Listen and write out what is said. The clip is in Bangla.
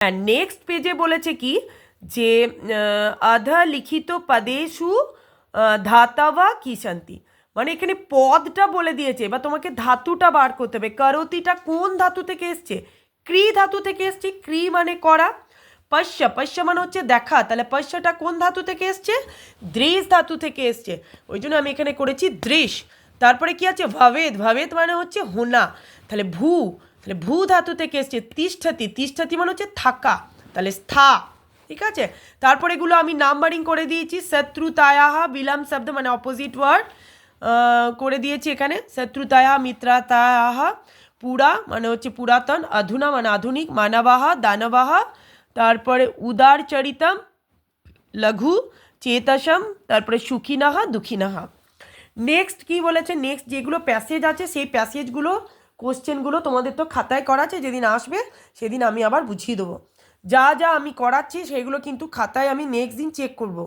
হ্যাঁ, নেক্সট পেজে বলেছে কি যে অধ লিখিত পদেষু ধাতবা কি সন্তি, মানে এখানে পদটা বলে দিয়েছে, এবার তোমাকে ধাতুটা বার করতে হবে। করতিটা কোন ধাতু থেকে এসছে? ক্রি ধাতু থেকে এসছে। ক্রি মানে করা। পশ্য, পশ্য মানে হচ্ছে দেখা, তাহলে পশ্যটা কোন ধাতু থেকে এসছে? দৃশ ধাতু থেকে এসছে, ওই জন্য আমি এখানে করেছি দৃশ। তারপরে কি আছে? ভবেদ, ভবেদ মানে হচ্ছে হোনা, তাহলে ভূ, তাহলে ভূ ধাতু থেকে এসছে। তিষ্ঠতি, তিষ্ঠতি মানে হচ্ছে থাকা, তাহলে স্থা। ঠিক আছে, তারপরে এগুলো আমি নাম্বারিং করে দিয়েছি। শত্রুতায়াহা বিলম্ব শব্দ মানে অপোজিট ওয়ার্ড করে দিয়েছি এখানে। শত্রুতায়া, মিত্রাতায়াহা, পুরা মানে হচ্ছে পুরাতন, অধুনা মানে আধুনিক, মানবাহা দানবাহা, তারপরে উদার চরিতম, লঘু চেতসম, তারপরে সুখিনাহা দুঃখিনাহা। নেক্সট কি বলেছে? নেক্সট যেগুলো প্যাসেজ আছে সেই প্যাসেজগুলো কোশ্চেনগুলো তোমাদের তো খাতায় করা আছে, যেদিন আসবে সেদিন আমি আবার বুঝিয়ে দেবো। যা যা আমি করাচ্ছি সেগুলো কিন্তু খাতায় আমি নেক্সট দিন চেক করব।